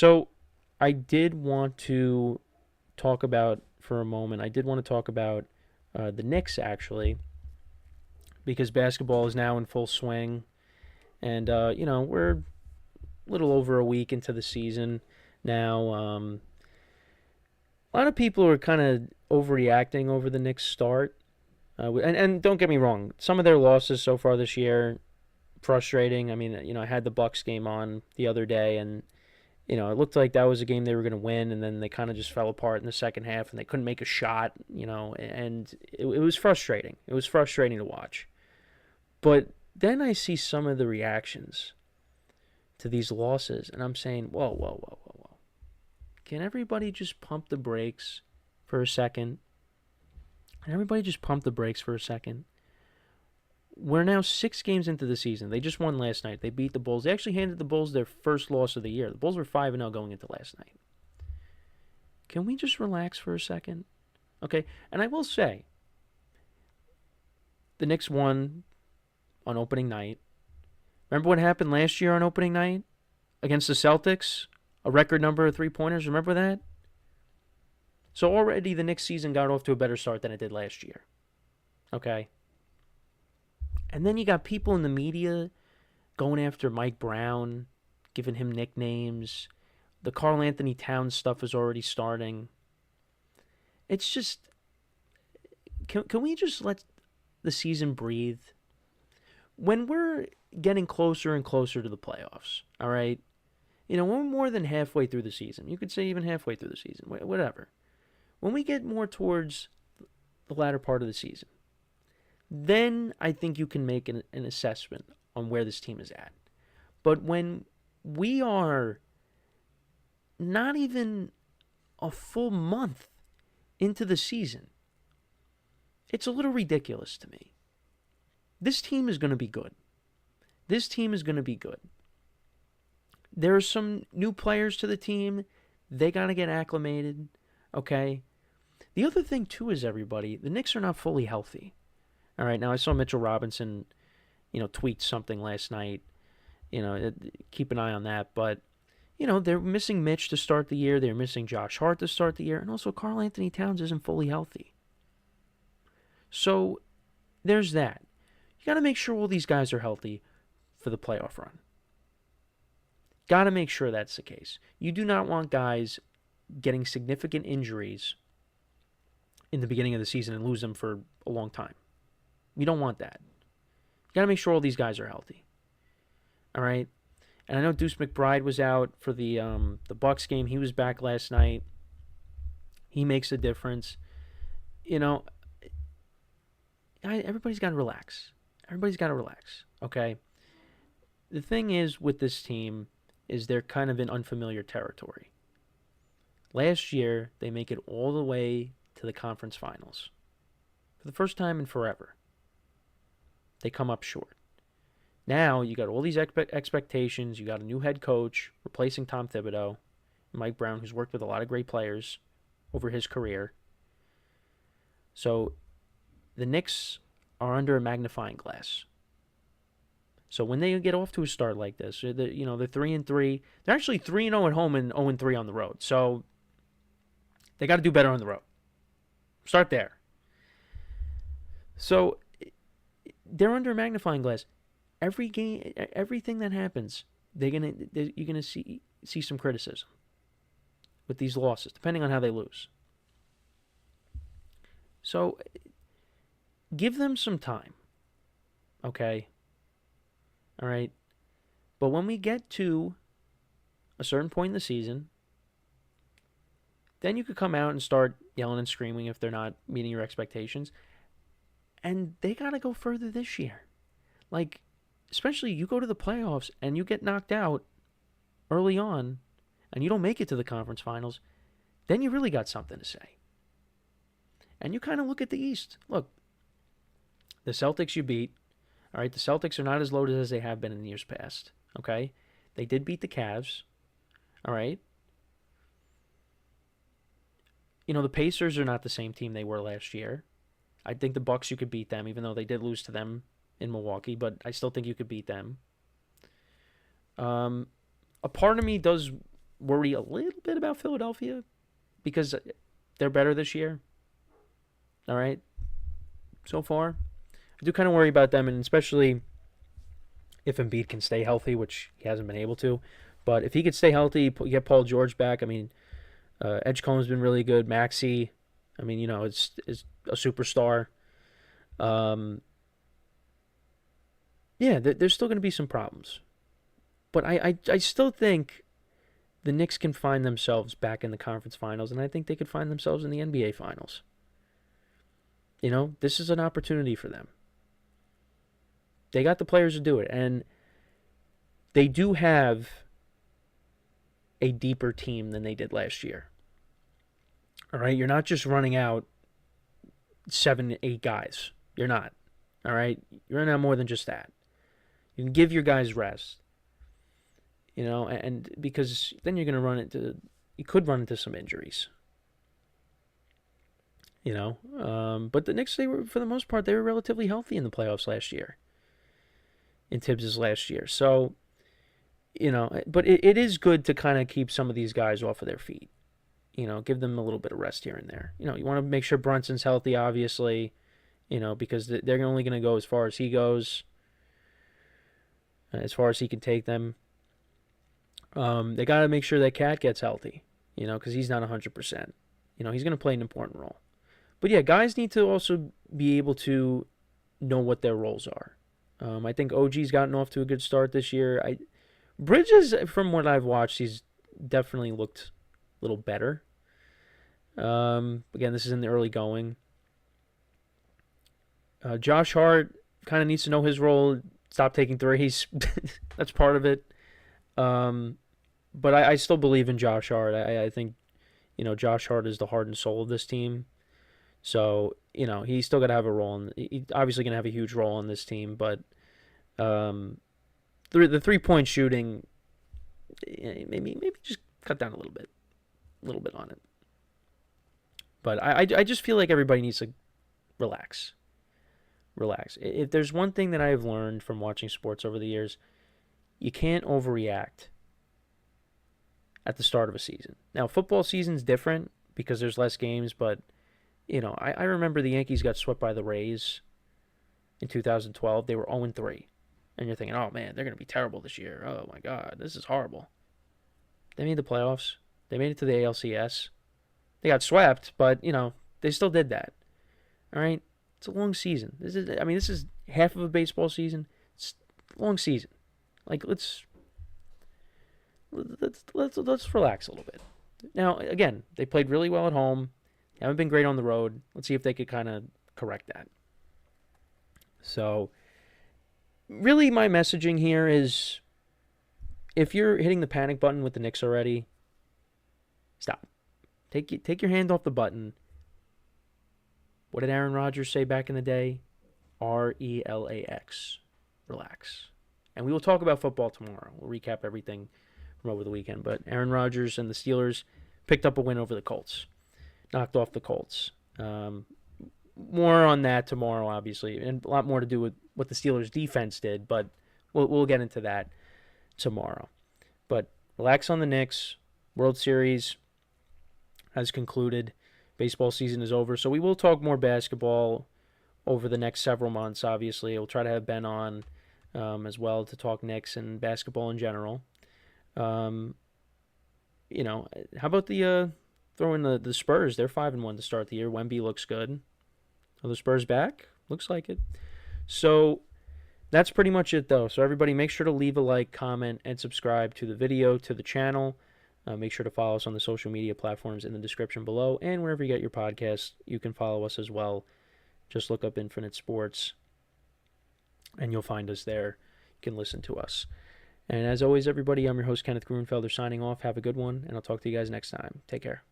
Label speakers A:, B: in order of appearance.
A: So I did want to talk about for a moment. I did want to talk about the Knicks actually, because basketball is now in full swing, and we're a little over a week into the season now. A lot of people are kind of overreacting over the Knicks' start, and don't get me wrong, some of their losses so far this year frustrating. I mean, I had the Bucks game on the other day, and it looked like that was a game they were going to win, and then they kind of just fell apart in the second half, and they couldn't make a shot, and it was frustrating. It was frustrating to watch. But then I see some of the reactions to these losses, and I'm saying, whoa, whoa, whoa, whoa, whoa. Can everybody just pump the brakes for a second? Can everybody just pump the brakes for a second? We're now 6 games into the season. They just won last night. They beat the Bulls. They actually handed the Bulls their first loss of the year. The Bulls were 5-0 going into last night. Can we just relax for a second? Okay, and I will say, the Knicks won on opening night. Remember what happened last year on opening night against the Celtics? A record number of three-pointers. Remember that? So already the Knicks season got off to a better start than it did last year. Okay? And then you got people in the media going after Mike Brown, giving him nicknames. The Karl Anthony Towns stuff is already starting. It's just, can we just let the season breathe? When we're getting closer and closer to the playoffs, all right? We're more than halfway through the season. You could say even halfway through the season, whatever. When we get more towards the latter part of the season, then I think you can make an assessment on where this team is at. But when we are not even a full month into the season, it's a little ridiculous to me. This team is going to be good. This team is going to be good. There are some new players to the team. They got to get acclimated, okay? The other thing, too, is everybody, the Knicks are not fully healthy. All right, now I saw Mitchell Robinson, tweet something last night. Keep an eye on that. But, they're missing Mitch to start the year. They're missing Josh Hart to start the year. And also Karl Anthony Towns isn't fully healthy. So there's that. You got to make sure all these guys are healthy for the playoff run. Got to make sure that's the case. You do not want guys getting significant injuries in the beginning of the season and lose them for a long time. You don't want that. You got to make sure all these guys are healthy. All right? And I know Deuce McBride was out for the Bucks game. He was back last night. He makes a difference. Everybody's got to relax. Everybody's got to relax, okay? The thing is with this team is they're kind of in unfamiliar territory. Last year, they make it all the way to the conference finals. For the first time in forever. They come up short. Now, you got all these expectations. You got a new head coach replacing Tom Thibodeau, Mike Brown, who's worked with a lot of great players over his career. So, the Knicks are under a magnifying glass. So when they get off to a start like this, they're 3-3. They're actually 3-0 at home and 0-3 on the road. So they got to do better on the road. Start there. So they're under a magnifying glass. Every game, everything that happens, you're gonna see some criticism with these losses, depending on how they lose. So give them some time, okay? All right? But when we get to a certain point in the season, then you could come out and start yelling and screaming if they're not meeting your expectations. And they got to go further this year. Like, especially you go to the playoffs and you get knocked out early on and you don't make it to the conference finals, then you really got something to say. And you kind of look at the East. Look, the Celtics you beat. All right, the Celtics are not as loaded as they have been in years past. Okay? They did beat the Cavs. All right? The Pacers are not the same team they were last year. I think the Bucks, you could beat them, even though they did lose to them in Milwaukee, but I still think you could beat them. A part of me does worry a little bit about Philadelphia because they're better this year. All right, so far, I do kind of worry about them, and especially if Embiid can stay healthy, which he hasn't been able to. But if he could stay healthy, get Paul George back. I mean, Edgecombe's been really good. Maxey, I mean, it's a superstar. Um, yeah, there's still going to be some problems. But I still think the Knicks can find themselves back in the conference finals, and I think they could find themselves in the NBA finals. This is an opportunity for them. They got the players to do it, and they do have a deeper team than they did last year. All right, you're not just running out 7, 8 guys. You're not. All right, you're running out more than just that. You can give your guys rest. And because then you could run into some injuries. But the Knicks, for the most part, they were relatively healthy in the playoffs last year. In Tibbs' last year. So, but it is good to kind of keep some of these guys off of their feet. Give them a little bit of rest here and there. You want to make sure Brunson's healthy, obviously, because they're only going to go as far as he goes, as far as he can take them. They got to make sure that Cat gets healthy, because he's not 100%. He's going to play an important role. But yeah, guys need to also be able to know what their roles are. I think OG's gotten off to a good start this year. Bridges, from what I've watched, he's definitely looked a little better. Again, this is in the early going. Josh Hart kind of needs to know his role. Stop taking threes. That's part of it. But I still believe in Josh Hart. I think, Josh Hart is the heart and soul of this team. So, he's still got to have a role. He's obviously going to have a huge role on this team. But the 3-point shooting, maybe just cut down a little bit on it. But I just feel like everybody needs to relax. If there's one thing that I have learned from watching sports over the years, you can't overreact at the start of a season. Now, football season's different because there's less games, but, I remember the Yankees got swept by the Rays in 2012. They were 0-3. And you're thinking, oh, man, they're going to be terrible this year. Oh, my God, this is horrible. They made the playoffs. They made it to the ALCS. They got swept, but, they still did that. All right? It's a long season. This is half of a baseball season. It's a long season. Like, let's relax a little bit. Now, again, they played really well at home. They haven't been great on the road. Let's see if they could kind of correct that. So, really, my messaging here is, if you're hitting the panic button with the Knicks already, stop. Take your hand off the button. What did Aaron Rodgers say back in the day? RELAX. Relax. And we will talk about football tomorrow. We'll recap everything from over the weekend. But Aaron Rodgers and the Steelers picked up a win over the Colts. Knocked off the Colts. More on that tomorrow, obviously. And a lot more to do with what the Steelers' defense did. But we'll get into that tomorrow. But relax on the Knicks. World Series has concluded. Baseball season is over. So we will talk more basketball over the next several months, obviously. We'll try to have Ben on as well to talk Knicks and basketball in general. How about throw in the Spurs? They're 5-1 to start the year. Wemby looks good. Are the Spurs back? Looks like it. So that's pretty much it, though. So everybody, make sure to leave a like, comment, and subscribe to the video, to the channel. Make sure to follow us on the social media platforms in the description below. And wherever you get your podcasts, you can follow us as well. Just look up Infinite Sports, and you'll find us there. You can listen to us. And as always, everybody, I'm your host, Kenneth Gruenfelder, signing off. Have a good one, and I'll talk to you guys next time. Take care.